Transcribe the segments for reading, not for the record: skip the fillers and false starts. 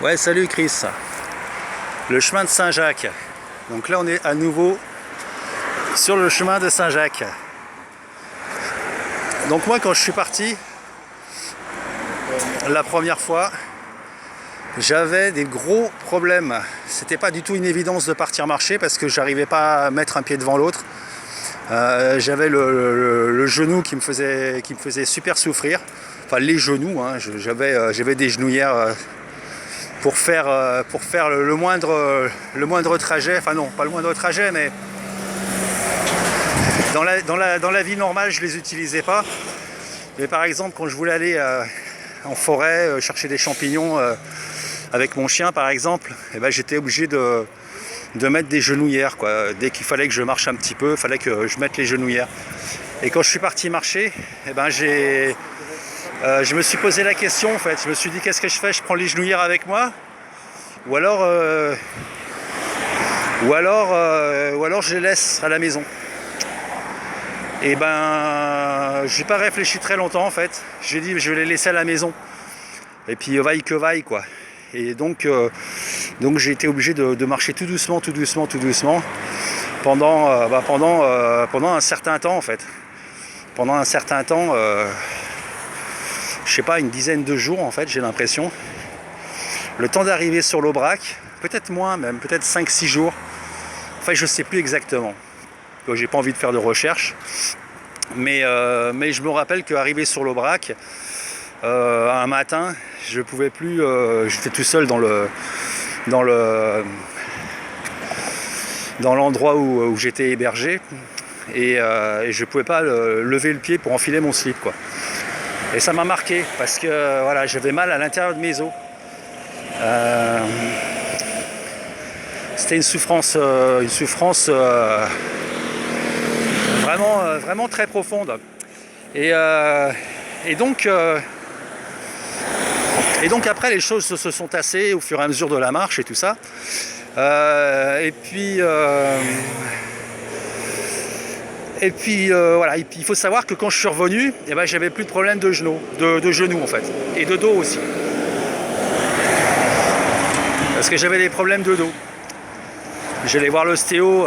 Ouais, salut Chris. Le chemin de Saint-Jacques. Donc là, on est à nouveau sur le chemin de Saint-Jacques. Donc moi, quand je suis parti la première fois, j'avais des gros problèmes. C'était pas du tout une évidence de partir marcher parce que j'arrivais pas à mettre un pied devant l'autre. J'avais le genou qui me faisait super souffrir. Enfin, les genoux, hein. J'avais des genouillères pour faire le moindre trajet. Enfin non, pas le moindre trajet, mais dans la vie normale, je les utilisais pas. Mais par exemple, quand je voulais aller en forêt, chercher des champignons avec mon chien, par exemple, eh ben, j'étais obligé de mettre des genouillères, quoi. Dès qu'il fallait que je marche un petit peu, il fallait que je mette les genouillères. Et quand je suis parti marcher, eh ben, je me suis posé la question, en fait. Je me suis dit, qu'est-ce que je fais? Je prends les genouillères avec moi, ou alors je les laisse à la maison. Et ben, j'ai pas réfléchi très longtemps, en fait. J'ai dit, je vais les laisser à la maison. Et puis vaille que vaille, quoi. Et donc j'ai été obligé de marcher tout doucement pendant un certain temps, en fait. Pendant un certain temps, je sais pas, une dizaine de jours, en fait, j'ai l'impression. Le temps d'arriver sur l'Aubrac, peut-être moins même, peut-être 5-6 jours. Enfin, je sais plus exactement. Donc, j'ai pas envie de faire de recherche. Mais je me rappelle qu'arrivé sur l'Aubrac, un matin, je pouvais plus. J'étais tout seul dans l'endroit où j'étais hébergé et je pouvais pas lever le pied pour enfiler mon slip, quoi. Et ça m'a marqué parce que voilà, j'avais mal à l'intérieur de mes os. C'était une souffrance vraiment très profonde. Et donc après, les choses se sont tassées au fur et à mesure de la marche et tout ça. Et puis voilà. Et puis il faut savoir que quand je suis revenu, eh ben, j'avais plus de problème de genoux en fait, et de dos aussi. Parce que j'avais des problèmes de dos. J'allais voir l'ostéo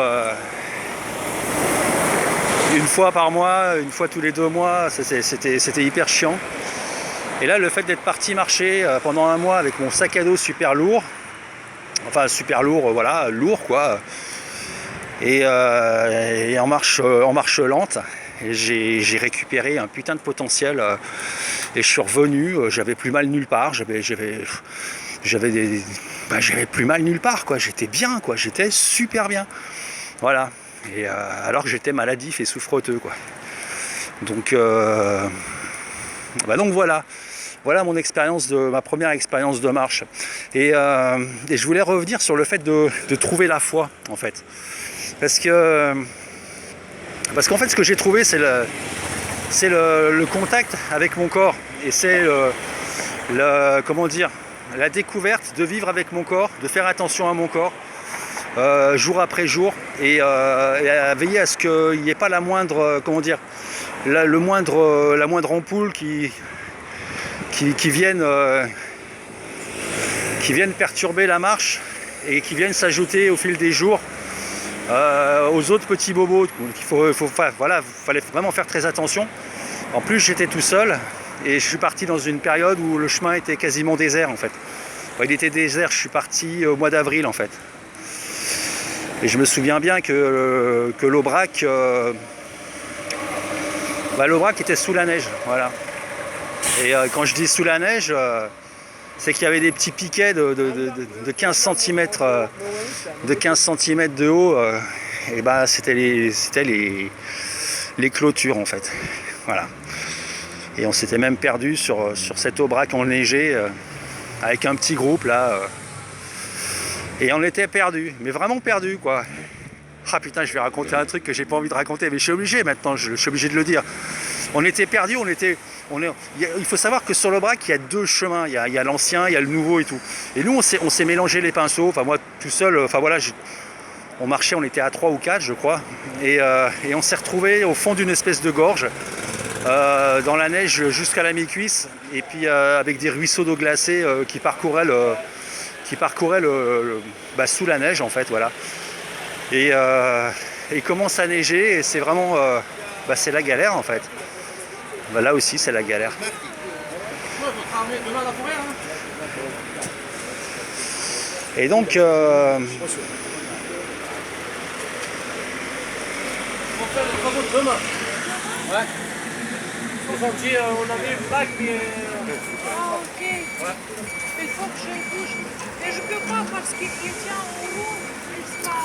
une fois par mois, une fois tous les 2 mois. C'était hyper chiant. Et là, le fait d'être parti marcher pendant un mois avec mon sac à dos super lourd, enfin super lourd, voilà, lourd quoi, et en marche lente, et j'ai récupéré un putain de potentiel, et je suis revenu, j'avais plus mal nulle part, j'avais plus mal nulle part, quoi. J'étais bien, quoi, j'étais super bien, voilà. Et alors que j'étais maladif et souffreteux, quoi. Donc voilà ma première expérience de marche. Et je voulais revenir sur le fait de trouver la foi, en fait. Parce qu'en fait, ce que j'ai trouvé, c'est le contact avec mon corps. Et c'est comment dire, la découverte de vivre avec mon corps, de faire attention à mon corps, jour après jour, et à veiller à ce qu'il n'y ait pas la moindre, comment dire, la moindre ampoule qui viennent perturber la marche et qui viennent s'ajouter au fil des jours aux autres petits bobos. Voilà, fallait vraiment faire très attention. En plus, j'étais tout seul et je suis parti dans une période où le chemin était quasiment désert, en fait. Il était désert, je suis parti au mois d'avril, en fait. Et je me souviens bien que l'Aubrac était sous la neige, voilà. Et quand je dis sous la neige, c'est qu'il y avait des petits piquets de 15 cm de haut, et bah c'était les clôtures, en fait. Voilà. Et on s'était même perdu sur cet Aubrac enneigé avec un petit groupe là. Et on était perdus, mais vraiment perdus, quoi. Ah putain, je vais raconter un truc que j'ai pas envie de raconter, mais je suis obligé maintenant, je suis obligé de le dire. On était perdus, il faut savoir que sur l'Aubrac, il y a 2 chemins, il y a l'ancien, il y a le nouveau et tout. Et nous, on s'est mélangé les pinceaux, enfin moi tout seul, enfin voilà, on marchait, on était à 3 ou 4, je crois, et on s'est retrouvés au fond d'une espèce de gorge, dans la neige jusqu'à la mi-cuisse, et puis avec des ruisseaux d'eau glacée qui parcouraient qui parcourait sous la neige en fait, voilà. Et il commence à neiger et c'est vraiment c'est la galère en fait. Là aussi c'est la galère. Et donc Ouais. Aujourd'hui, on avait une plaque, mais... Ah, ok. Ouais. Il faut que je le touche. Et je peux pas parce qu'il tient en haut.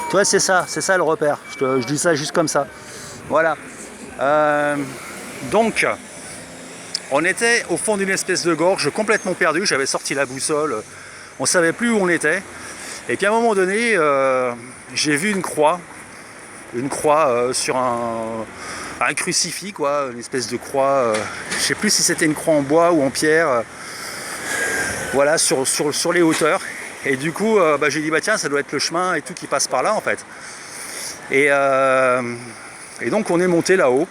Toi, c'est ça le repère. Je dis ça juste comme ça. Voilà. Donc, on était au fond d'une espèce de gorge complètement perdu. J'avais sorti la boussole. On savait plus où on était. Et puis à un moment donné, j'ai vu une croix sur un crucifix, quoi, une espèce de croix. Je sais plus si c'était une croix en bois ou en pierre. Voilà, sur les hauteurs. Et du coup, j'ai dit tiens, ça doit être le chemin et tout qui passe par là en fait. Et donc on est monté là-haut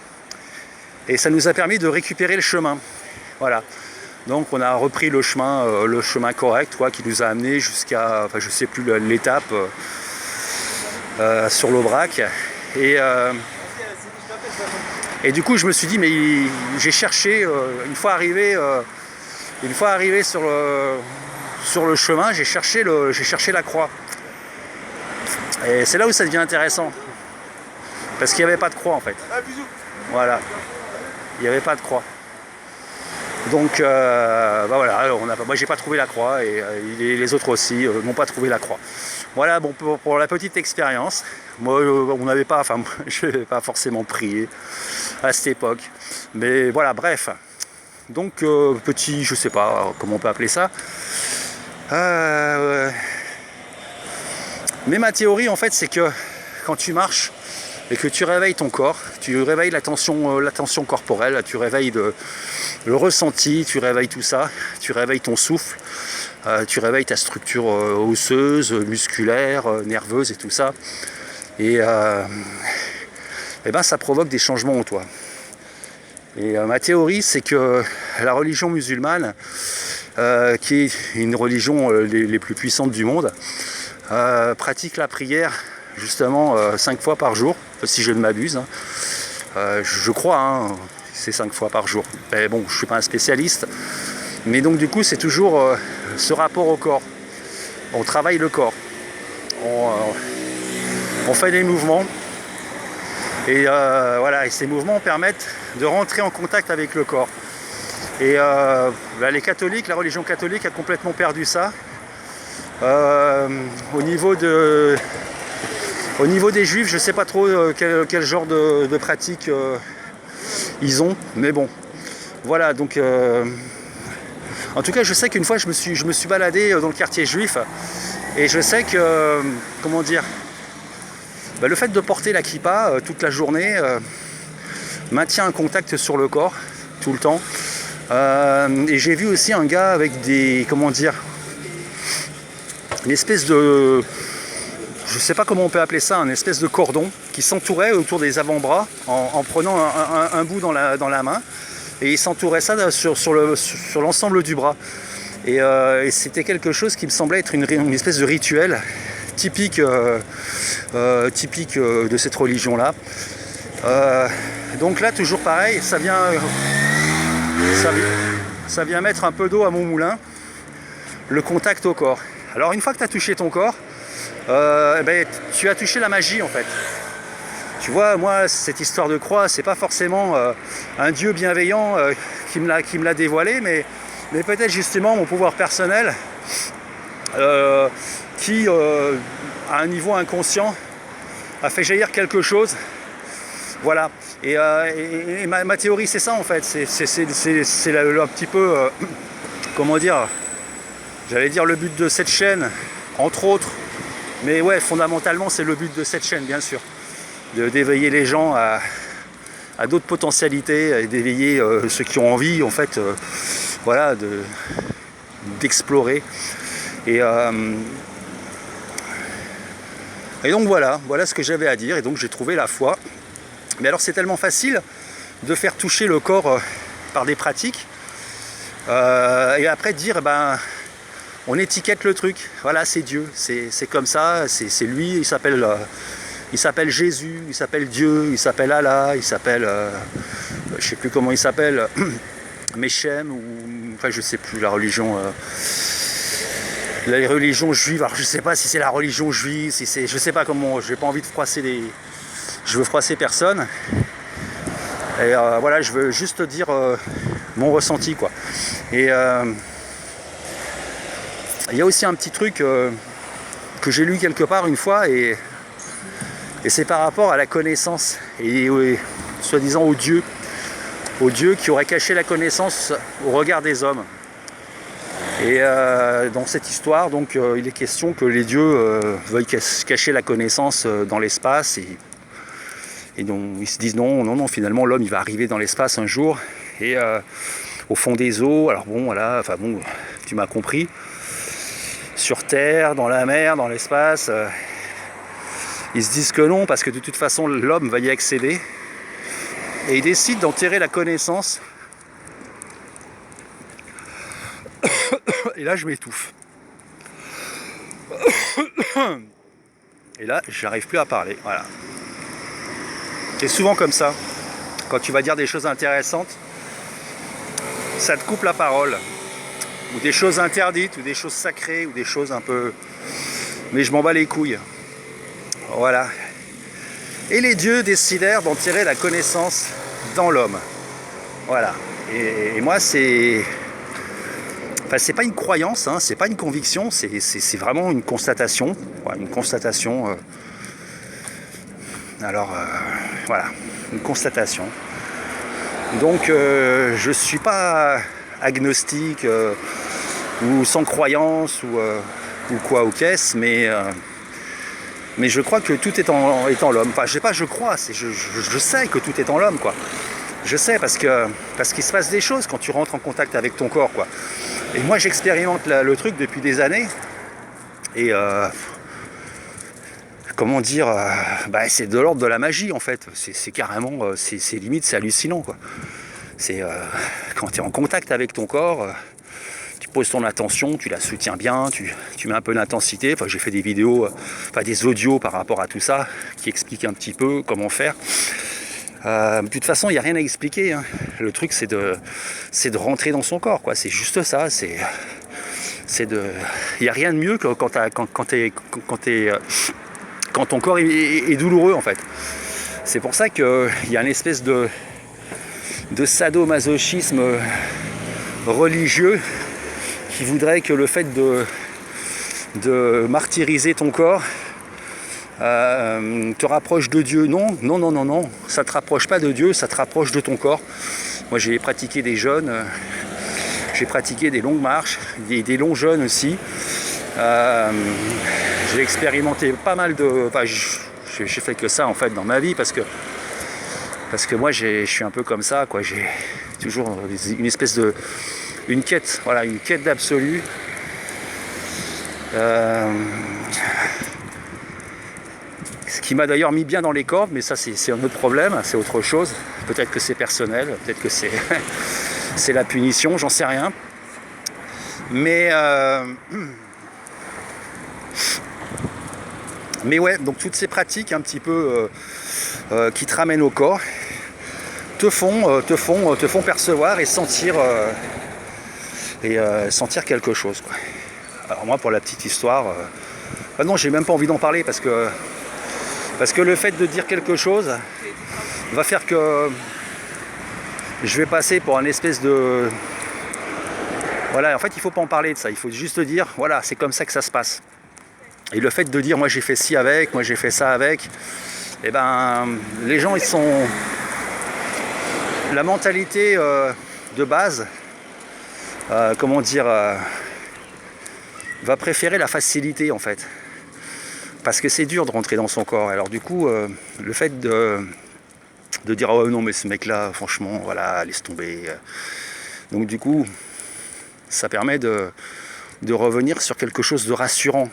et ça nous a permis de récupérer le chemin. Voilà. Donc on a repris le chemin correct, quoi, qui nous a amené jusqu'à, je sais plus l'étape sur l'Aubrac. Et du coup je me suis dit mais j'ai cherché une fois arrivé sur le chemin, j'ai cherché la croix. Et c'est là où ça devient intéressant. Parce qu'il n'y avait pas de croix en fait. Voilà. Il n'y avait pas de croix. Donc voilà, moi j'ai pas trouvé la croix et les autres aussi n'ont pas trouvé la croix. Voilà, bon, pour la petite expérience. Moi on n'avait pas, je n'avais pas forcément prié à cette époque. Mais voilà, bref. Donc petit, je sais pas comment on peut appeler ça. Mais ma théorie en fait c'est que quand tu marches et que tu réveilles ton corps, tu réveilles la tension corporelle, tu réveilles le ressenti, tu réveilles tout ça, tu réveilles ton souffle, tu réveilles ta structure osseuse, musculaire, nerveuse et tout ça. Et ça provoque des changements en toi. Et ma théorie c'est que la religion musulmane, qui est une religion les plus puissantes du monde, pratique la prière justement 5 fois par jour, si je ne m'abuse. Je crois, c'est 5 fois par jour. Mais bon, je ne suis pas un spécialiste. Mais donc du coup, c'est toujours ce rapport au corps. On travaille le corps. On fait des mouvements. Et voilà, et ces mouvements permettent de rentrer en contact avec le corps. Et les catholiques, la religion catholique a complètement perdu ça. Au niveau des juifs, je ne sais pas trop quel genre de pratique ils ont, mais bon, voilà. Donc, en tout cas, je sais qu'une fois, je me suis baladé dans le quartier juif, et je sais que, comment dire, le fait de porter la kippa toute la journée maintient un contact sur le corps tout le temps. Et j'ai vu aussi un gars avec des, comment dire, une espèce de, je sais pas comment on peut appeler ça, une espèce de cordon qui s'entourait autour des avant-bras en prenant un bout dans la main, et il s'entourait ça sur l'ensemble du bras. Et c'était quelque chose qui me semblait être une espèce de rituel typique de cette religion-là. Donc là, toujours pareil, ça vient mettre un peu d'eau à mon moulin, le contact au corps. Alors une fois que tu as touché ton corps, tu as touché la magie en fait. Tu vois, moi, cette histoire de croix, c'est pas forcément un Dieu bienveillant qui me l'a dévoilé, mais peut-être justement mon pouvoir personnel qui, à un niveau inconscient, a fait jaillir quelque chose. Voilà. Et ma théorie, c'est ça en fait. C'est un petit peu, comment dire, j'allais dire le but de cette chaîne, entre autres. Mais ouais, fondamentalement, c'est le but de cette chaîne, bien sûr. D'éveiller les gens à d'autres potentialités, et d'éveiller ceux qui ont envie, en fait, voilà, d'explorer. Et donc voilà ce que j'avais à dire. Et donc j'ai trouvé la foi. Mais alors c'est tellement facile de faire toucher le corps par des pratiques. Et après dire, on étiquette le truc. Voilà, c'est Dieu, c'est comme ça, c'est lui, il s'appelle Jésus, il s'appelle Dieu, il s'appelle Allah, il s'appelle, je sais plus comment il s'appelle, Meshem, ou enfin je sais plus la religion juive. Alors je sais pas si c'est la religion juive, si c'est, je sais pas comment, j'ai pas envie de froisser je veux froisser personne. Et voilà, je veux juste dire mon ressenti quoi. Et il y a aussi un petit truc que j'ai lu quelque part une fois et c'est par rapport à la connaissance et soi-disant au Dieu qui aurait caché la connaissance au regard des hommes. Et dans cette histoire, donc, il est question que les dieux veuillent cacher la connaissance dans l'espace et donc ils se disent non, finalement l'homme il va arriver dans l'espace un jour et au fond des eaux, alors bon voilà, enfin bon, tu m'as compris, sur Terre, dans la mer, dans l'espace. Ils se disent que non, parce que de toute façon, l'homme va y accéder. Et ils décident d'enterrer la connaissance. Et là, je m'étouffe. Et là, j'arrive plus à parler. Voilà. C'est souvent comme ça. Quand tu vas dire des choses intéressantes, ça te coupe la parole. Ou des choses interdites, ou des choses sacrées, ou des choses un peu... Mais je m'en bats les couilles. Voilà. Et les dieux décidèrent d'enterrer la connaissance dans l'homme. Voilà. Et moi, c'est... Enfin, c'est pas une croyance, hein, c'est pas une conviction, c'est vraiment une constatation. Ouais, une constatation... voilà. Une constatation. Donc, je suis pas agnostique ou sans croyance ou quoi ou qu'est-ce, mais je crois que tout est en l'homme. Enfin, je sais pas, je crois, je sais que tout est en l'homme, quoi. Je sais parce qu'il se passe des choses quand tu rentres en contact avec ton corps, quoi. Et moi, j'expérimente le truc depuis des années. Et comment dire, c'est de l'ordre de la magie, en fait. C'est carrément, c'est limite, c'est hallucinant, quoi. C'est quand tu es en contact avec ton corps. Tu poses ton attention, tu la soutiens bien, tu mets un peu d'intensité. Enfin, j'ai fait des vidéos, des audios par rapport à tout ça, qui expliquent un petit peu comment faire. De toute façon, il n'y a rien à expliquer. Hein. Le truc, c'est de rentrer dans son corps, quoi. C'est juste ça. Il n'y a rien de mieux que quand ton corps est douloureux, en fait. C'est pour ça qu'il y a une espèce de sadomasochisme religieux qui voudrait que le fait de martyriser ton corps te rapproche de Dieu. Non, ça ne te rapproche pas de Dieu, ça te rapproche de ton corps. Moi j'ai pratiqué des jeûnes, j'ai pratiqué des longues marches, des longs jeûnes aussi. J'ai expérimenté pas mal de... Enfin, j'ai fait que ça en fait dans ma vie parce que moi je suis un peu comme ça, quoi. J'ai toujours une espèce de... une quête d'absolu. Ce qui m'a d'ailleurs mis bien dans les cordes, mais ça c'est un autre problème, c'est autre chose. Peut-être que c'est personnel, peut-être que c'est la punition, j'en sais rien. Mais ouais, donc toutes ces pratiques un petit peu qui te ramènent au corps te font percevoir et sentir quelque chose, quoi. Alors moi, pour la petite histoire, non, j'ai même pas envie d'en parler parce que le fait de dire quelque chose va faire que je vais passer pour un espèce de... Voilà, en fait, il faut pas en parler de ça. Il faut juste dire, voilà, c'est comme ça que ça se passe. Et le fait de dire, moi j'ai fait ci avec, moi j'ai fait ça avec, eh ben, les gens, ils sont... La mentalité de base, va préférer la facilité, en fait. Parce que c'est dur de rentrer dans son corps. Alors du coup, le fait de dire « Oh non, mais ce mec-là, franchement, voilà, laisse tomber ». Donc du coup, ça permet de revenir sur quelque chose de rassurant.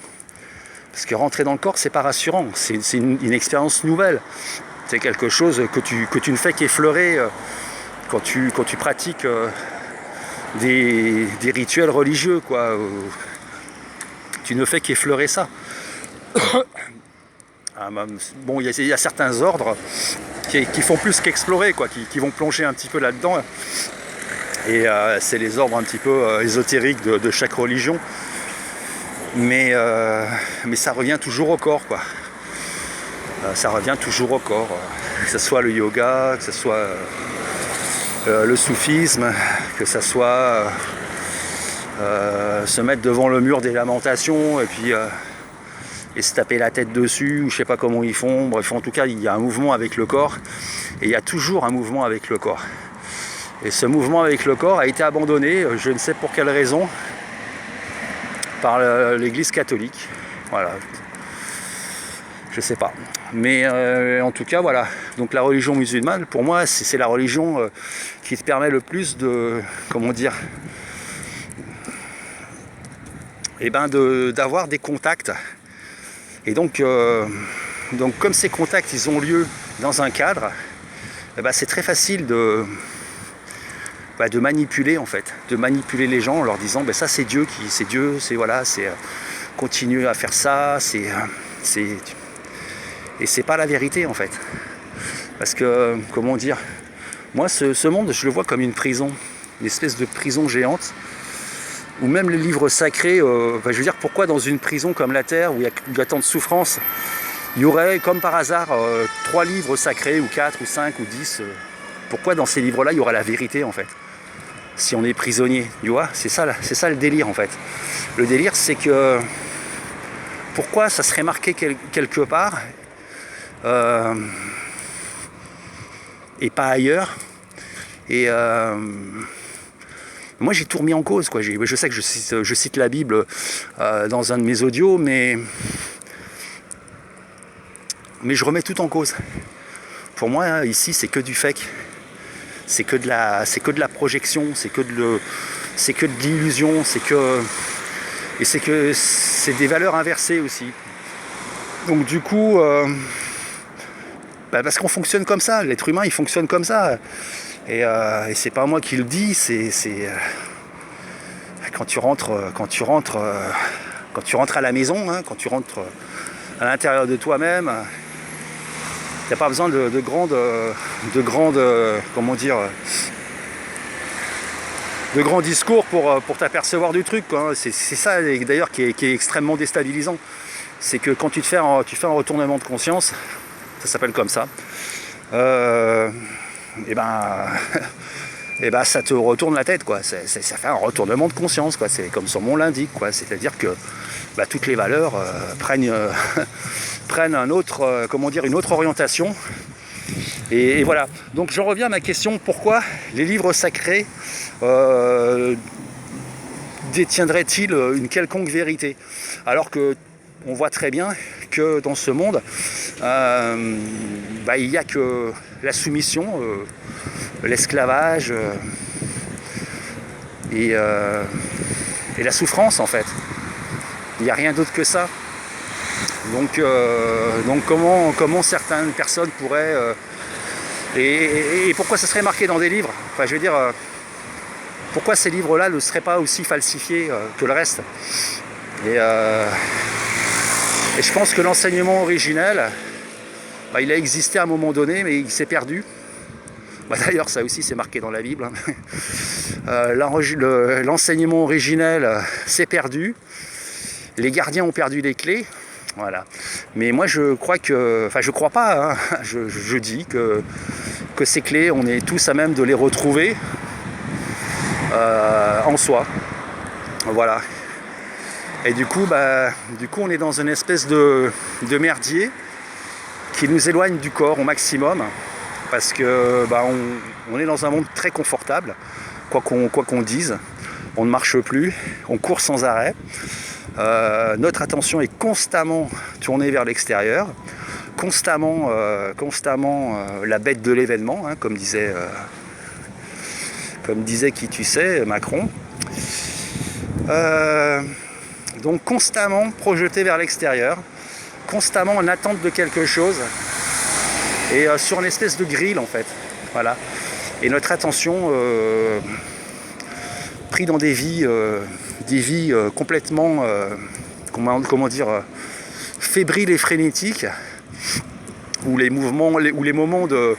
Parce que rentrer dans le corps, c'est pas rassurant. C'est une expérience nouvelle. C'est quelque chose que tu ne fais qu'effleurer quand tu pratiques des rituels religieux, quoi. tu ne fais qu'effleurer ça. Bon, il y a certains ordres qui font plus qu'explorer, quoi, qui vont plonger un petit peu là-dedans. Et c'est les ordres un petit peu ésotériques de chaque religion. Mais ça revient toujours au corps, quoi. Ça revient toujours au corps. Que ce soit le yoga, que ce soit le soufisme, que ce soit se mettre devant le mur des lamentations et puis et se taper la tête dessus, ou je sais pas comment ils font. Bref, en tout cas, il y a un mouvement avec le corps, et il y a toujours un mouvement avec le corps. Et ce mouvement avec le corps a été abandonné, je ne sais pour quelle raison, par l'Église catholique. Voilà. Je sais pas. Mais en tout cas, voilà. Donc la religion musulmane, pour moi, c'est la religion qui te permet le plus de, comment dire, d'avoir des contacts. Et donc comme ces contacts, ils ont lieu dans un cadre, c'est très facile de manipuler, en fait, de manipuler les gens en leur disant ça c'est Dieu, c'est voilà, c'est continuer à faire ça, et c'est pas la vérité, en fait. Parce que, comment dire, moi ce monde, je le vois comme une prison, une espèce de prison géante, ou même les livres sacrés, je veux dire, pourquoi dans une prison comme la Terre, où il y a tant de souffrance, il y aurait, comme par hasard, 3 livres sacrés, ou 4, ou 5, ou 10, pourquoi dans ces livres-là, il y aura la vérité, en fait, si on est prisonnier, tu vois, c'est ça le délire, en fait. Le délire, c'est que, pourquoi ça serait marqué quelque part, et pas ailleurs, et moi j'ai tout remis en cause, quoi. Je sais que je cite la Bible dans un de mes audios, mais je remets tout en cause. Pour moi, ici, c'est que du fake, c'est que de la projection, c'est que de l'illusion, c'est des valeurs inversées aussi. Donc du coup, parce qu'on fonctionne comme ça, l'être humain il fonctionne comme ça. Et c'est pas moi qui le dis, c'est quand tu rentres à la maison, hein, quand tu rentres à l'intérieur de toi-même, t'as pas besoin de grandes comment dire, de grands discours pour t'apercevoir du truc, quoi. C'est ça d'ailleurs qui est extrêmement déstabilisant. C'est que quand tu fais un retournement de conscience, ça s'appelle comme ça, ça te retourne la tête, quoi. Ça fait un retournement de conscience, quoi. C'est comme son nom l'indique, quoi. C'est-à-dire que toutes les valeurs prennent une autre orientation. Et voilà. Donc je reviens à ma question, pourquoi les livres sacrés détiendraient-ils une quelconque vérité, alors que on voit très bien que dans ce monde, il n'y a que la soumission, l'esclavage et la souffrance, en fait. Il n'y a rien d'autre que ça. Donc comment certaines personnes pourraient... et pourquoi ça serait marqué dans des livres ? Enfin, je veux dire, pourquoi ces livres-là ne seraient pas aussi falsifiés que le reste ? Et je pense que l'enseignement originel, il a existé à un moment donné, mais il s'est perdu. D'ailleurs, ça aussi, c'est marqué dans la Bible. L'enseignement originel s'est perdu. Les gardiens ont perdu les clés. Voilà. Mais moi, je crois pas. Hein. Je dis que ces clés, on est tous à même de les retrouver en soi. Voilà. Et du coup, on est dans une espèce de merdier qui nous éloigne du corps au maximum, parce que on est dans un monde très confortable, quoi qu'on dise. On ne marche plus, on court sans arrêt. Notre attention est constamment tournée vers l'extérieur, constamment la bête de l'événement, hein, comme disait qui tu sais, Macron. Donc constamment projeté vers l'extérieur, constamment en attente de quelque chose, et sur une espèce de grille, en fait. Voilà. Et notre attention pris dans des vies complètement comment dire, fébrile et frénétique, où les moments de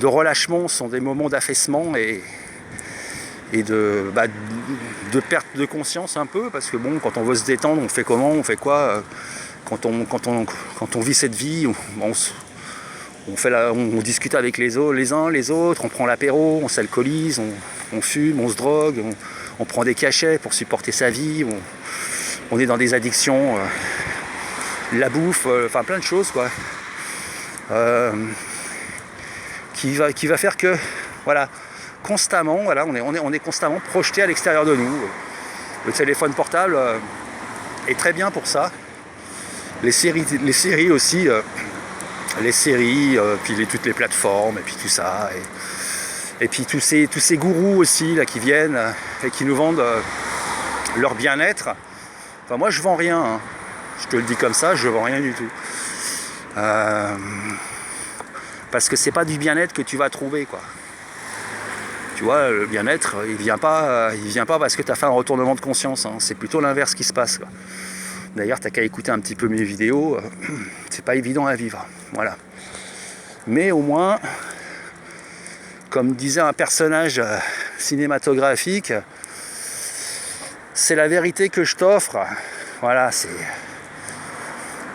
relâchement sont des moments d'affaissement et de perte de conscience un peu, parce que bon, quand on veut se détendre, on fait comment, on fait quoi, quand on vit cette vie, on discute avec les uns, les autres, on prend l'apéro, on s'alcoolise, on fume, on se drogue, on prend des cachets pour supporter sa vie, on est dans des addictions, la bouffe, enfin plein de choses quoi, qui va faire que voilà, constamment, voilà, on est constamment projeté à l'extérieur de nous. Le téléphone portable est très bien pour ça. Les séries aussi, puis toutes les plateformes, et puis tout ça, et puis tous ces gourous aussi là qui viennent et qui nous vendent leur bien-être. Enfin moi je vends rien, hein. Je te le dis comme ça, je vends rien du tout. Parce que c'est pas du bien-être que tu vas trouver quoi. Tu vois, le bien-être, il vient pas parce que tu as fait un retournement de conscience, hein. C'est plutôt l'inverse qui se passe, quoi. D'ailleurs, t'as qu'à écouter un petit peu mes vidéos, c'est pas évident à vivre. Voilà. Mais au moins, comme disait un personnage cinématographique, c'est la vérité que je t'offre. Voilà,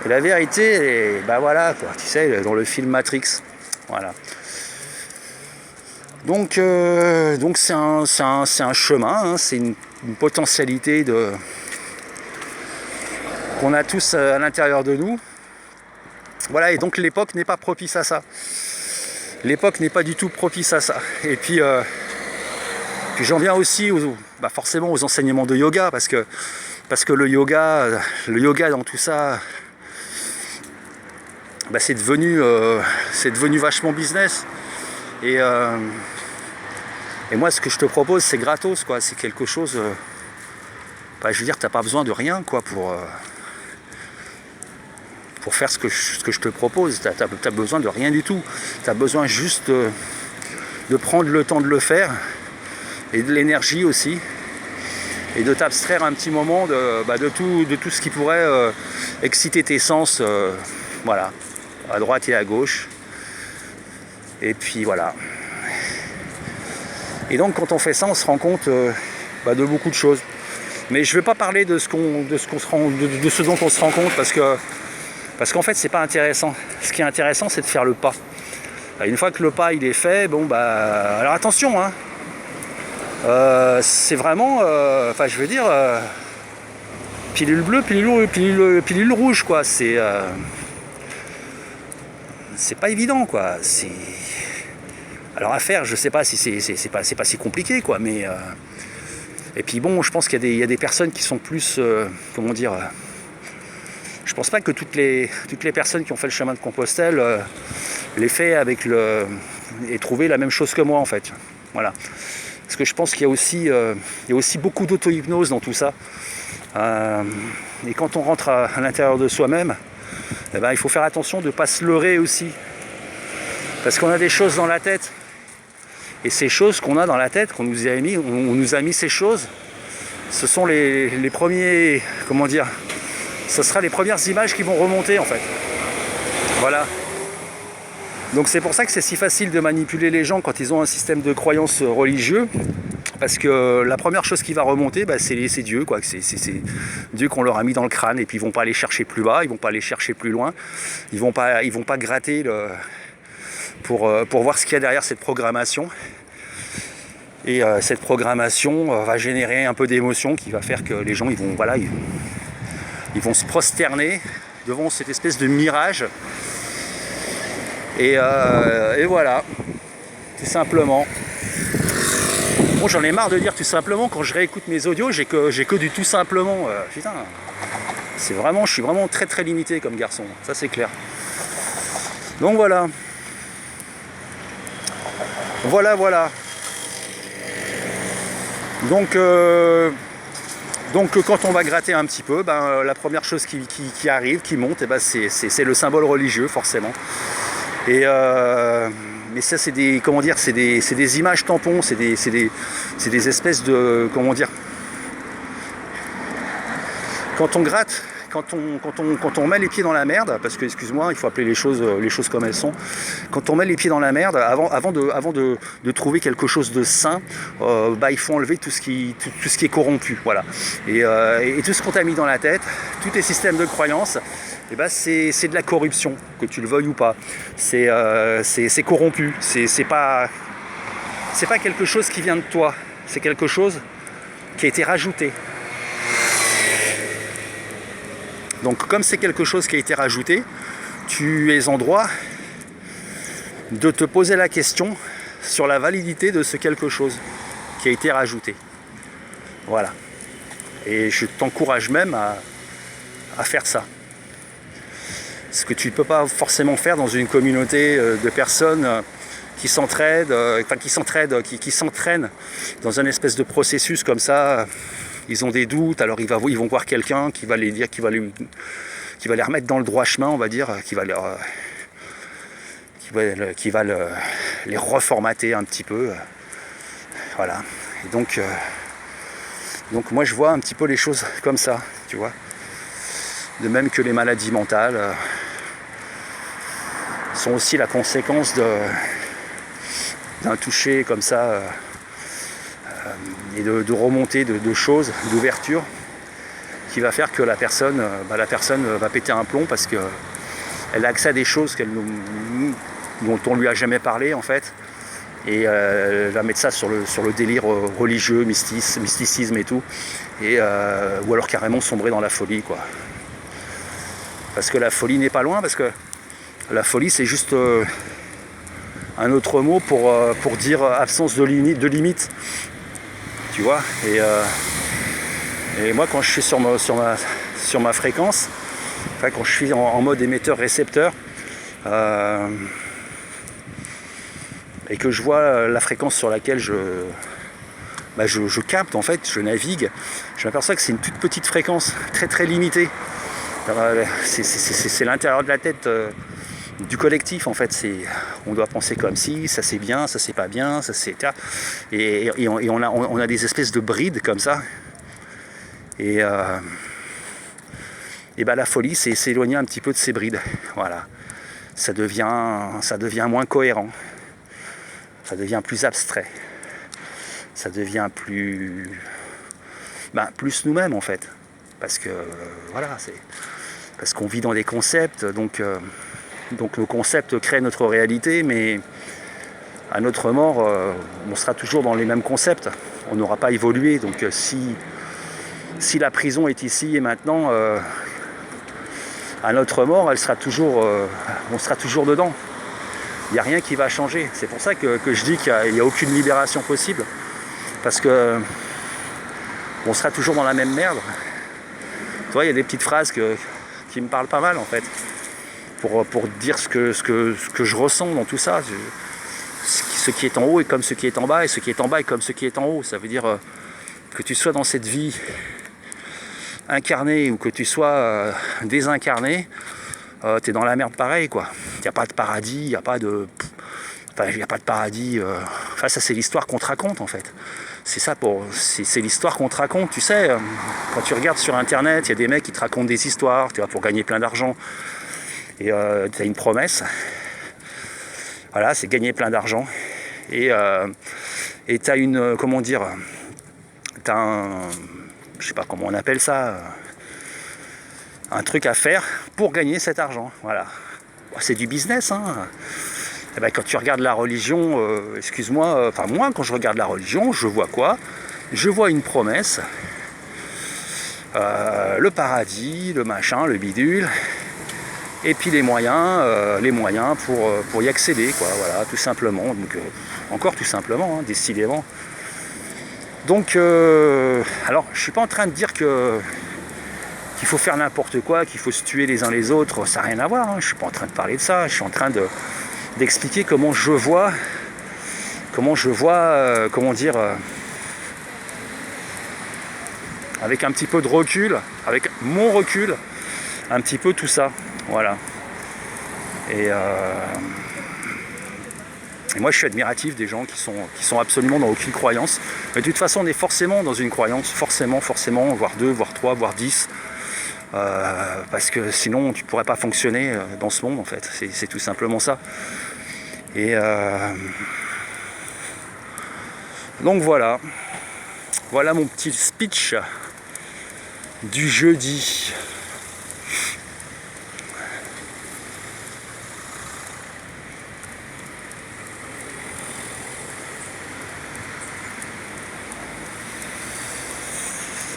et la vérité, bah voilà, quoi, tu sais, dans le film Matrix. Voilà. Donc c'est un chemin, hein, c'est une potentialité qu'on a tous à l'intérieur de nous. Voilà, et donc l'époque n'est pas propice à ça. L'époque n'est pas du tout propice à ça. Et puis j'en viens aussi forcément aux enseignements de yoga, parce que le yoga dans tout ça, c'est devenu vachement business. Et moi, ce que je te propose, c'est gratos, quoi. C'est quelque chose. Je veux dire, t'as pas besoin de rien, quoi, pour faire ce que je te propose. T'as besoin de rien du tout. T'as besoin juste de prendre le temps de le faire, et de l'énergie aussi, et de t'abstraire un petit moment de tout ce qui pourrait exciter tes sens, voilà, à droite et à gauche. Et puis voilà. Et donc quand on fait ça, on se rend compte de beaucoup de choses. Mais je ne vais pas parler de ce dont on se rend compte, parce qu'en fait c'est pas intéressant. Ce qui est intéressant, c'est de faire le pas. Une fois que le pas il est fait, alors attention, hein. C'est vraiment, je veux dire, pilule bleue, pilule rouge, quoi. C'est pas évident, quoi. Alors à faire, je sais pas si c'est pas si compliqué, quoi. Mais et puis bon, je pense qu'il y a des personnes qui sont plus, comment dire. Je pense pas que toutes les personnes qui ont fait le chemin de Compostelle l'aient fait et trouvé la même chose que moi, en fait. Voilà. Parce que je pense qu'il y a aussi beaucoup d'auto-hypnose dans tout ça. Et quand on rentre à l'intérieur de soi-même, il faut faire attention de ne pas se leurrer aussi. Parce qu'on a des choses dans la tête. Et ces choses qu'on a dans la tête, on nous a mis ces choses, ce sont les premiers, comment dire, ce sera les premières images qui vont remonter, en fait. Voilà. Donc c'est pour ça que c'est si facile de manipuler les gens quand ils ont un système de croyance religieux, parce que la première chose qui va remonter, c'est Dieu, quoi. C'est Dieu qu'on leur a mis dans le crâne, et puis ils vont pas aller chercher plus bas, ils vont pas aller chercher plus loin, ils vont pas gratter pour voir ce qu'il y a derrière cette programmation. Et cette programmation va générer un peu d'émotion qui va faire que les gens ils vont se prosterner devant cette espèce de mirage. Et voilà, tout simplement. Bon, j'en ai marre de dire tout simplement. Quand je réécoute mes audios, j'ai que du tout simplement. Putain, je suis vraiment très très limité comme garçon, ça c'est clair. Donc voilà. Voilà. Donc quand on va gratter un petit peu, la première chose qui arrive, qui monte, c'est le symbole religieux, forcément. Et mais ça, c'est des images tampons, c'est des espèces de, comment dire, quand on gratte, quand on met les pieds dans la merde, parce que, excuse-moi, il faut appeler les choses comme elles sont, quand on met les pieds dans la merde, avant de trouver quelque chose de sain, il faut enlever tout ce qui est corrompu, voilà. Et tout ce qu'on t'a mis dans la tête, tous tes systèmes de croyances, c'est de la corruption, que tu le veuilles ou pas. C'est corrompu, c'est pas quelque chose qui vient de toi, c'est quelque chose qui a été rajouté. Donc comme c'est quelque chose qui a été rajouté, tu es en droit de te poser la question sur la validité de ce quelque chose qui a été rajouté. Voilà. Et je t'encourage même à faire ça. Ce que tu ne peux pas forcément faire dans une communauté de personnes qui s'entraident, qui s'entraînent dans un espèce de processus comme ça. Ils ont des doutes, alors ils vont voir quelqu'un qui va les dire, qui va les remettre dans le droit chemin, on va dire, qui va les reformater un petit peu. Voilà. Et donc moi je vois un petit peu les choses comme ça, tu vois. De même que les maladies mentales sont aussi la conséquence d'un toucher comme ça et de remontée de choses, d'ouverture, qui va faire que la personne va péter un plomb parce qu'elle a accès à des choses dont on lui a jamais parlé en fait, et elle va mettre ça sur le délire religieux, mysticisme et tout, ou alors carrément sombrer dans la folie, quoi. Parce que la folie n'est pas loin, parce que la folie c'est juste un autre mot pour dire absence de limite. Tu vois, et moi quand je suis sur ma fréquence, enfin, quand je suis en mode émetteur-récepteur, et que je vois la fréquence sur laquelle je capte, en fait, je navigue, je m'aperçois que c'est une toute petite fréquence, très très limitée. C'est l'intérieur de la tête du collectif, en fait. On doit penser comme si, ça c'est bien, ça c'est pas bien, ça c'est... Et on a des espèces de brides comme ça. Et la folie, c'est s'éloigner un petit peu de ces brides. Voilà. Ça devient moins cohérent. Ça devient plus abstrait. Ça devient plus nous-mêmes, en fait. Parce que, voilà, parce qu'on vit dans des concepts, donc nos concepts créent notre réalité, mais à notre mort, on sera toujours dans les mêmes concepts. On n'aura pas évolué. Donc si la prison est ici et maintenant, à notre mort, on sera toujours dedans. Il n'y a rien qui va changer. C'est pour ça que je dis qu'il n'y a aucune libération possible. Parce que on sera toujours dans la même merde. Tu vois, il y a des petites phrases qui me parlent pas mal, en fait. Pour dire ce que je ressens dans tout ça. Ce qui est en haut est comme ce qui est en bas, et ce qui est en bas est comme ce qui est en haut. Ça veut dire que tu sois dans cette vie incarnée ou que tu sois désincarné, t'es dans la merde pareil, quoi. Il n'y a pas de paradis, il n'y a pas de paradis. Enfin, ça, c'est l'histoire qu'on te raconte, en fait. C'est ça, c'est l'histoire qu'on te raconte. Tu sais, quand tu regardes sur Internet, il y a des mecs qui te racontent des histoires, tu vois, pour gagner plein d'argent. Et tu as une promesse. Voilà, c'est gagner plein d'argent. Et tu as une... comment dire, tu as un... je sais pas comment on appelle ça, un truc à faire pour gagner cet argent. Voilà. C'est du business, hein. Et ben, quand tu regardes la religion, excuse-moi, enfin moi quand je regarde la religion, je vois quoi? Je vois une promesse, le paradis, le machin, le bidule, et puis les moyens pour y accéder, quoi. Voilà, tout simplement. Donc encore tout simplement, hein, décidément. Donc, alors, je suis pas en train de dire qu'il faut faire n'importe quoi, qu'il faut se tuer les uns les autres, ça n'a rien à voir, hein. Je suis pas en train de parler de ça, je suis en train d'expliquer comment je vois, comment dire, avec un petit peu de recul, avec mon recul, un petit peu tout ça, voilà. Et moi je suis admiratif des gens qui sont absolument dans aucune croyance. Mais de toute façon on est forcément dans une croyance, forcément, voire 2, voire 3, voire 10. Parce que sinon tu pourrais pas fonctionner dans ce monde en fait, c'est tout simplement ça. Et donc voilà mon petit speech du jeudi.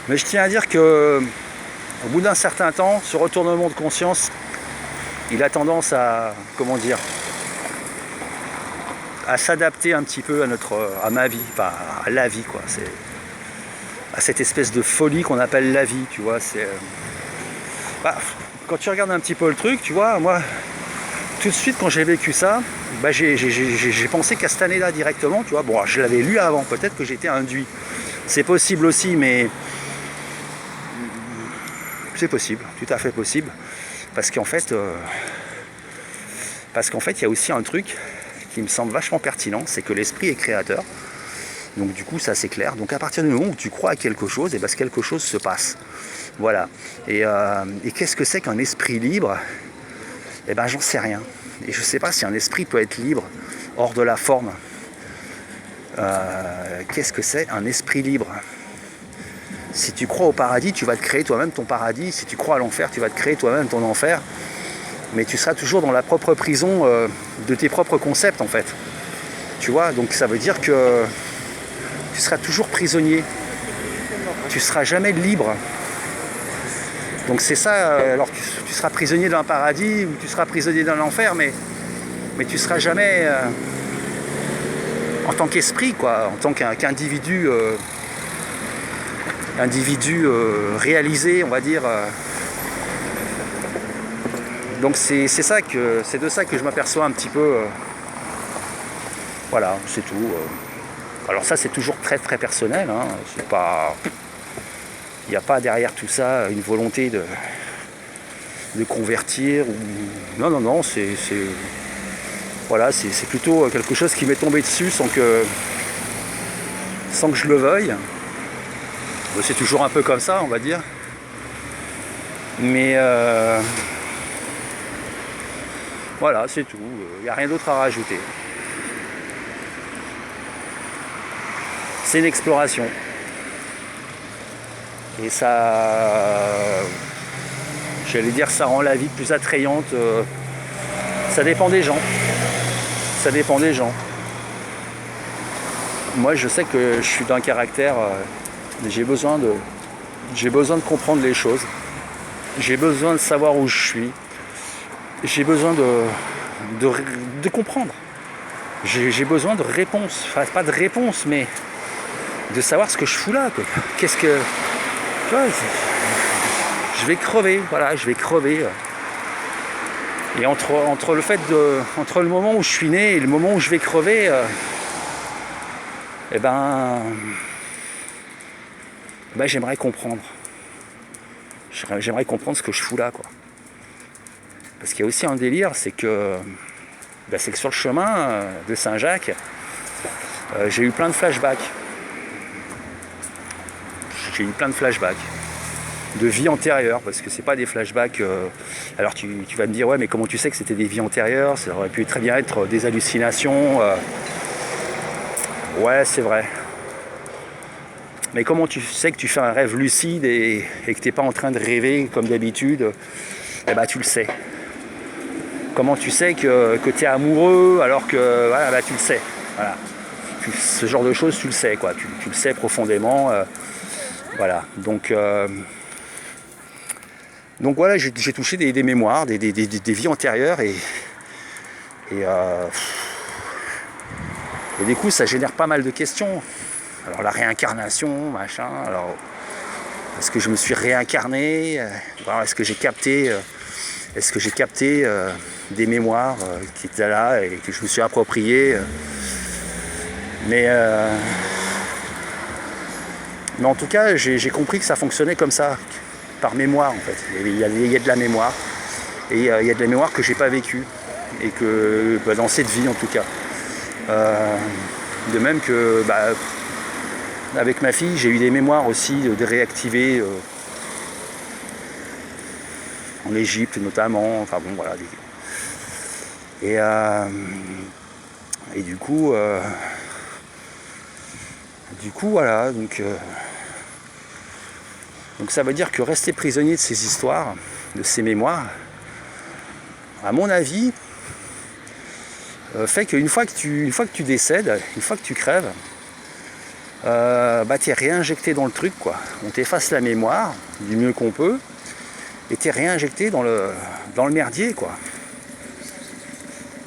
Mais je tiens à dire que au bout d'un certain temps, ce retournement de conscience, il a tendance à, comment dire, à s'adapter un petit peu à ma vie, enfin à la vie quoi. C'est à cette espèce de folie qu'on appelle la vie, tu vois. C'est quand tu regardes un petit peu le truc, tu vois, moi, tout de suite quand j'ai vécu ça, j'ai pensé qu'à cette année-là directement, tu vois. Bon, je l'avais lu avant, peut-être que j'étais induit. C'est possible aussi, mais c'est possible, tout à fait possible, parce qu'en fait, il y a aussi un truc qui me semble vachement pertinent, c'est que l'esprit est créateur. Donc du coup, ça c'est clair. Donc à partir du moment où tu crois à quelque chose, et ben, quelque chose se passe. Voilà. Et qu'est-ce que c'est qu'un esprit libre? Eh ben, j'en sais rien. Et je sais pas si un esprit peut être libre hors de la forme. Qu'est-ce que c'est un esprit libre? Si tu crois au paradis, tu vas te créer toi-même ton paradis. Si tu crois à l'enfer, tu vas te créer toi-même ton enfer. Mais tu seras toujours dans la propre prison de tes propres concepts, en fait. Tu vois, donc ça veut dire que tu seras toujours prisonnier. Tu seras jamais libre. Donc c'est ça, alors tu seras prisonnier d'un paradis ou tu seras prisonnier d'un enfer, mais tu seras jamais en tant qu'esprit, quoi, en tant qu'individu réalisé, on va dire. Donc c'est de ça que je m'aperçois un petit peu. Voilà, c'est tout. Alors ça c'est toujours très très personnel, hein. C'est pas. Il n'y a pas derrière tout ça une volonté de convertir ou. Non, c'est voilà, c'est plutôt quelque chose qui m'est tombé dessus sans que je le veuille. C'est toujours un peu comme ça, on va dire. Mais voilà, c'est tout. Il n'y a rien d'autre à rajouter. C'est une exploration. Et ça, j'allais dire, ça rend la vie plus attrayante. Ça dépend des gens. Ça dépend des gens. Moi, je sais que je suis d'un caractère. J'ai besoin de comprendre les choses. J'ai besoin de savoir où je suis. J'ai besoin de comprendre. J'ai besoin de réponses. Enfin, pas de réponses, mais de savoir ce que je fous là, quoi. Qu'est-ce que. Tu vois, je vais crever, voilà, je vais crever. Et entre le moment où je suis né et le moment où je vais crever, j'aimerais comprendre. J'aimerais comprendre ce que je fous là, quoi. Parce qu'il y a aussi un délire, c'est que sur le chemin de Saint-Jacques, j'ai eu plein de flashbacks. De vie antérieure, parce que c'est pas des flashbacks. Alors tu vas me dire, ouais, mais comment tu sais que c'était des vies antérieures? Ça aurait pu très bien être des hallucinations. Ouais, c'est vrai. Mais comment tu sais que tu fais un rêve lucide et que t'es pas en train de rêver comme d'habitude? Eh ben, tu le sais. Comment tu sais que tu es amoureux alors que voilà, tu le sais. Voilà. Ce genre de choses, tu le sais, quoi. Tu le sais profondément. Voilà. Donc voilà, j'ai touché des mémoires, des vies antérieures et du coup ça génère pas mal de questions. Alors la réincarnation, machin, alors est-ce que je me suis réincarné? Est-ce que j'ai capté des mémoires qui étaient là et que je me suis approprié? Mais en tout cas, j'ai compris que ça fonctionnait comme ça, par mémoire en fait. Il y a de la mémoire, et il y a de la mémoire que j'ai pas vécue, et que dans cette vie en tout cas. De même que avec ma fille, j'ai eu des mémoires aussi de réactiver en Égypte notamment, enfin bon voilà. Et du coup voilà, donc ça veut dire que rester prisonnier de ces histoires, de ces mémoires, à mon avis, fait qu'une fois que tu décèdes, une fois que tu crèves, t'es réinjecté dans le truc, quoi. On t'efface la mémoire du mieux qu'on peut et t'es réinjecté dans le merdier, quoi.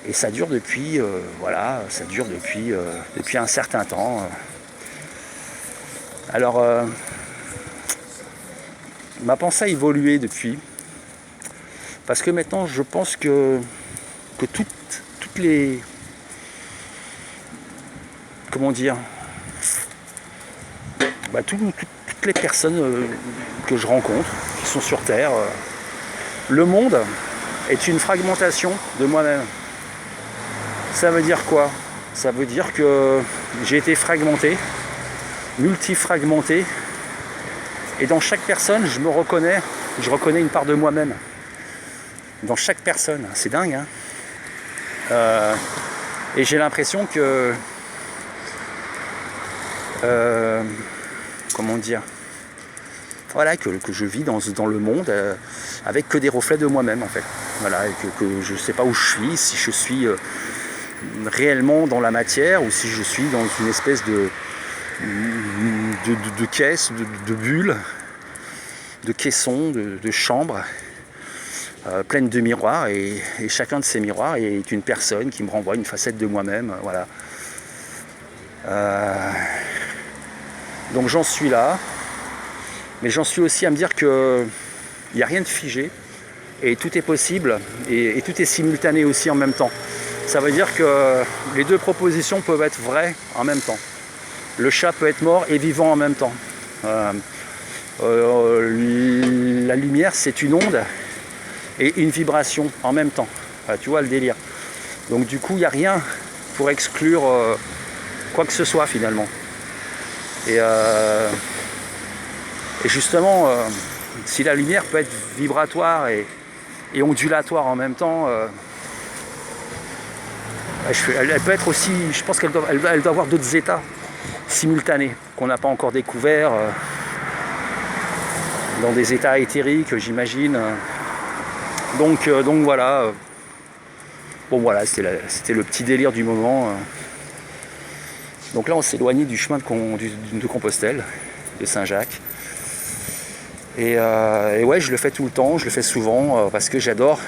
Et ça dure depuis depuis un certain temps. Alors ma pensée a évolué depuis, parce que maintenant je pense que toutes les, comment dire, toutes les personnes que je rencontre, qui sont sur Terre, le monde est une fragmentation de moi-même. Ça veut dire quoi? Ça veut dire que j'ai été fragmenté, multifragmenté, et dans chaque personne, je reconnais une part de moi-même. Dans chaque personne, c'est dingue, hein. Et j'ai l'impression que comment dire, voilà, que je vis dans le monde avec que des reflets de moi-même, en fait. Voilà, et que je ne sais pas où je suis, si je suis réellement dans la matière ou si je suis dans une espèce de caisse, de bulle, de caisson, de chambre pleine de miroirs, et chacun de ces miroirs est une personne qui me renvoie une facette de moi-même, voilà. Donc j'en suis là, mais j'en suis aussi à me dire que il n'y a rien de figé et tout est possible et tout est simultané aussi en même temps. Ça veut dire que les deux propositions peuvent être vraies en même temps. Le chat peut être mort et vivant en même temps. La lumière, c'est une onde et une vibration en même temps. Tu vois le délire. Donc du coup, il n'y a rien pour exclure quoi que ce soit finalement. Et justement, si la lumière peut être vibratoire et ondulatoire en même temps, elle peut être aussi, je pense qu'elle doit avoir d'autres états simultanés qu'on n'a pas encore découverts, dans des états éthériques, j'imagine. Donc voilà. Bon voilà, c'était le petit délire du moment. Donc là, on s'est éloigné du chemin de Compostelle, de Saint-Jacques. Et ouais, je le fais tout le temps, je le fais souvent, parce que j'adore.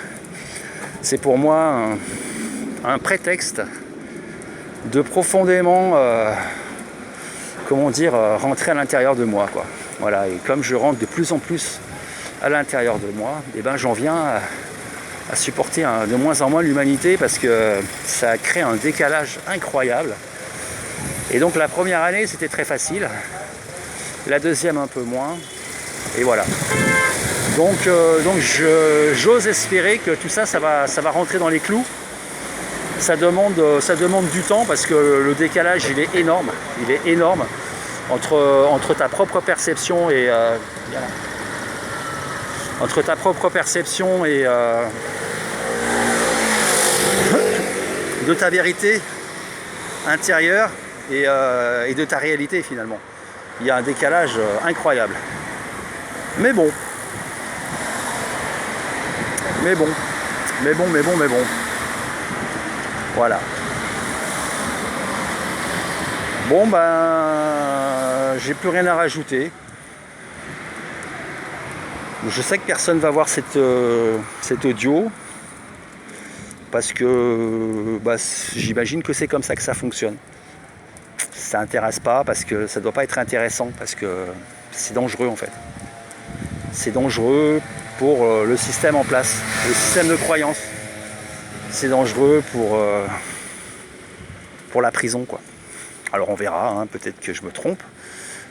C'est pour moi un prétexte de profondément, rentrer à l'intérieur de moi, quoi. Voilà, et comme je rentre de plus en plus à l'intérieur de moi, et ben j'en viens à supporter de moins en moins l'humanité, parce que ça crée un décalage incroyable. Et donc la première année, c'était très facile, la deuxième un peu moins, et voilà. Donc j'ose espérer que tout ça va rentrer dans les clous. Ça demande du temps, parce que le décalage, il est énorme entre ta propre perception et de ta vérité intérieure et de ta réalité finalement. Il y a un décalage incroyable. Mais bon. Voilà. Bon ben, j'ai plus rien à rajouter. Je sais que personne va voir cet audio, parce que j'imagine que c'est comme ça que ça fonctionne. Ça intéresse pas, parce que ça doit pas être intéressant, parce que c'est dangereux en fait. C'est dangereux pour le système en place, le système de croyance. C'est dangereux pour la prison, quoi. Alors on verra, hein, peut-être que je me trompe,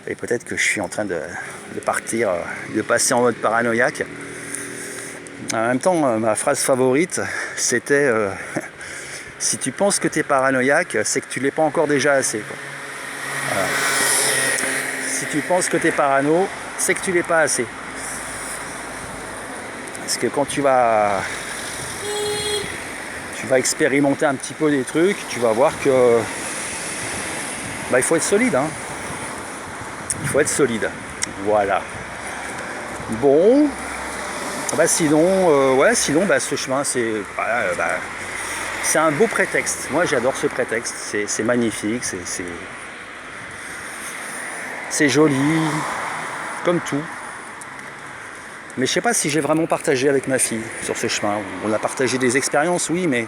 et peut-être que je suis en train de passer en mode paranoïaque. En même temps, ma phrase favorite, c'était si tu penses que tu es paranoïaque, c'est que tu l'es pas encore déjà assez, quoi. Voilà. Si tu penses que tu es parano, c'est que tu l'es pas assez. Parce que quand tu vas expérimenter un petit peu des trucs, tu vas voir que il faut être solide, hein. Il faut être solide. Voilà. Bon. Sinon, ce chemin, c'est un beau prétexte. Moi, j'adore ce prétexte. C'est magnifique, c'est joli, comme tout. Mais je sais pas si j'ai vraiment partagé avec ma fille sur ce chemin. On a partagé des expériences, oui, mais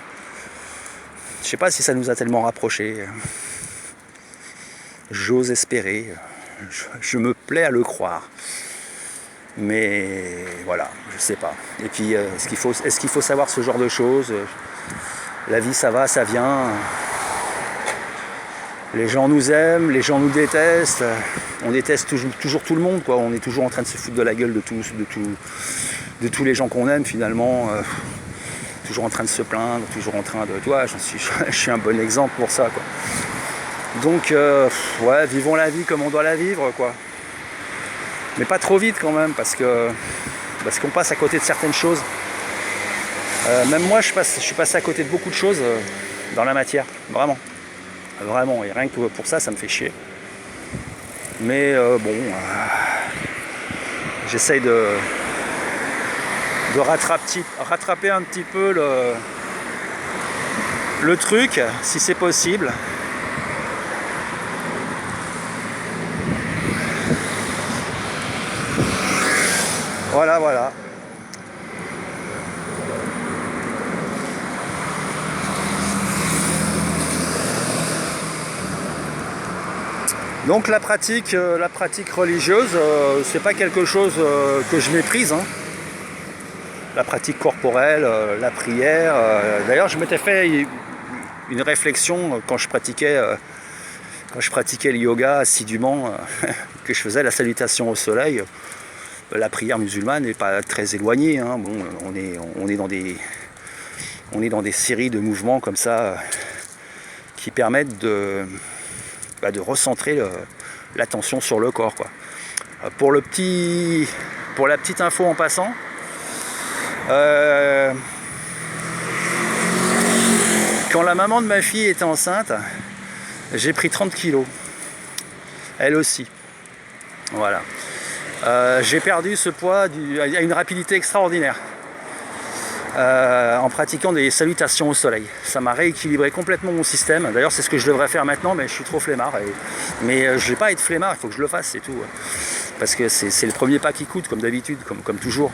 je sais pas si ça nous a tellement rapprochés. J'ose espérer. Je me plais à le croire. Mais voilà, je sais pas. Et puis, est-ce qu'il faut savoir ce genre de choses? La vie, ça va, ça vient. Les gens nous aiment, les gens nous détestent. On déteste toujours tout le monde, quoi. On est toujours en train de se foutre de la gueule de tous les gens qu'on aime, finalement. Toujours en train de se plaindre, toujours en train de... Tu vois, je suis un bon exemple pour ça, quoi. Donc, vivons la vie comme on doit la vivre, quoi. Mais pas trop vite quand même, parce qu'on passe à côté de certaines choses. Même moi, je suis passé à côté de beaucoup de choses dans la matière, vraiment. Vraiment, et rien que pour ça, ça me fait chier. Mais j'essaye de rattraper un petit peu le truc, si c'est possible. Voilà. Donc la pratique religieuse, c'est pas quelque chose que je méprise, hein. La pratique corporelle, la prière. D'ailleurs, je m'étais fait une réflexion quand je pratiquais le yoga assidûment, que je faisais la salutation au soleil. La prière musulmane n'est pas très éloignée, hein. Bon, on est dans des séries de mouvements comme ça qui permettent de recentrer l'attention sur le corps, quoi. Pour la petite info en passant, quand la maman de ma fille était enceinte, j'ai pris 30 kilos. Elle aussi. Voilà. J'ai perdu ce poids à une rapidité extraordinaire en pratiquant des salutations au soleil. Ça m'a rééquilibré complètement mon système. D'ailleurs, c'est ce que je devrais faire maintenant, mais je suis trop flemmard. Mais je ne vais pas être flemmard, il faut que je le fasse, c'est tout. Parce que c'est le premier pas qui coûte, comme d'habitude, comme toujours.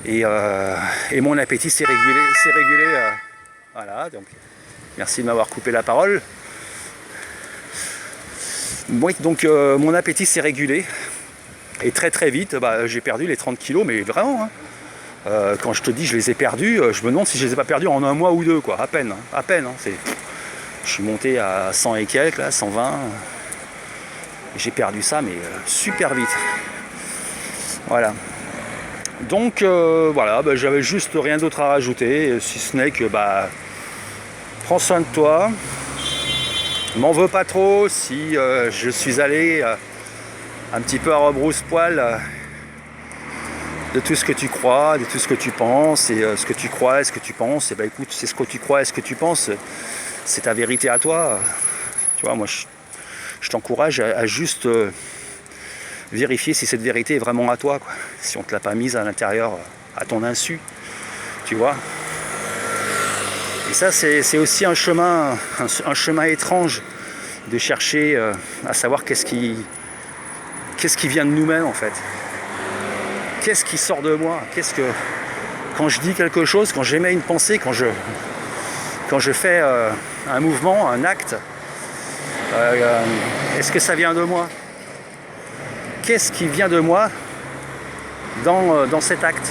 Et mon appétit s'est régulé. Voilà, donc merci de m'avoir coupé la parole. Bon, donc mon appétit s'est régulé. Et très très vite, j'ai perdu les 30 kilos, mais vraiment, hein. Quand je te dis je les ai perdus, je me demande si je les ai pas perdus en un mois ou deux, quoi, à peine. Hein. Je suis monté à 100 et quelques, là, 120. J'ai perdu ça, mais super vite. Voilà. Donc j'avais juste rien d'autre à rajouter, si ce n'est que prends soin de toi. M'en veux pas trop si je suis allé un petit peu à rebrousse-poil de tout ce que tu crois, de tout ce que tu penses, et ce que tu crois et ce que tu penses. Et écoute, c'est ce que tu crois et ce que tu penses, c'est ta vérité à toi. Tu vois, moi je t'encourage à juste vérifier si cette vérité est vraiment à toi, quoi. Si on ne te l'a pas mise à l'intérieur à ton insu, tu vois. Et ça, c'est aussi un chemin étrange de chercher à savoir qu'est-ce qui vient de nous-mêmes, en fait. Qu'est-ce qui sort de moi? Quand je dis quelque chose, quand j'émets une pensée, quand je fais un mouvement, un acte, est-ce que ça vient de moi? Qu'est-ce qui vient de moi dans cet acte,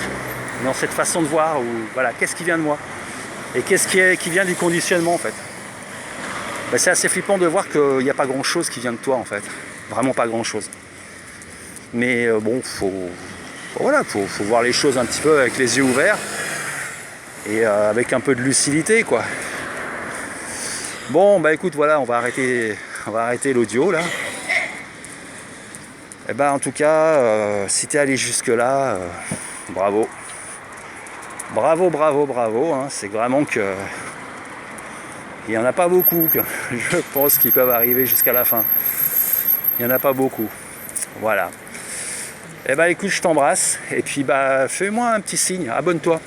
dans cette façon de voir, ou voilà, qu'est-ce qui vient de moi? Et qu'est-ce qui vient du conditionnement, en fait? C'est assez flippant de voir qu'il n'y a pas grand-chose qui vient de toi, en fait. Vraiment pas grand-chose. Mais faut voir les choses un petit peu avec les yeux ouverts et avec un peu de lucidité, quoi. Bon, écoute, voilà, on va arrêter l'audio, là. En tout cas, si t'es allé jusque là, bravo. Bravo, bravo, bravo. Hein. C'est vraiment que... Il n'y en a pas beaucoup, je pense, qui peuvent arriver jusqu'à la fin. Il n'y en a pas beaucoup. Voilà. Eh ben écoute, je t'embrasse. Et puis bah fais-moi un petit signe, abonne-toi.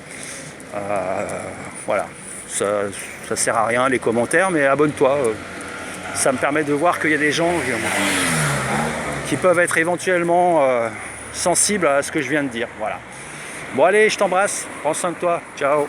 Voilà. Ça sert à rien les commentaires, mais abonne-toi. Ça me permet de voir qu'il y a des gens qui peuvent être éventuellement sensibles à ce que je viens de dire. Voilà. Bon allez, je t'embrasse. Prends soin de toi. Ciao.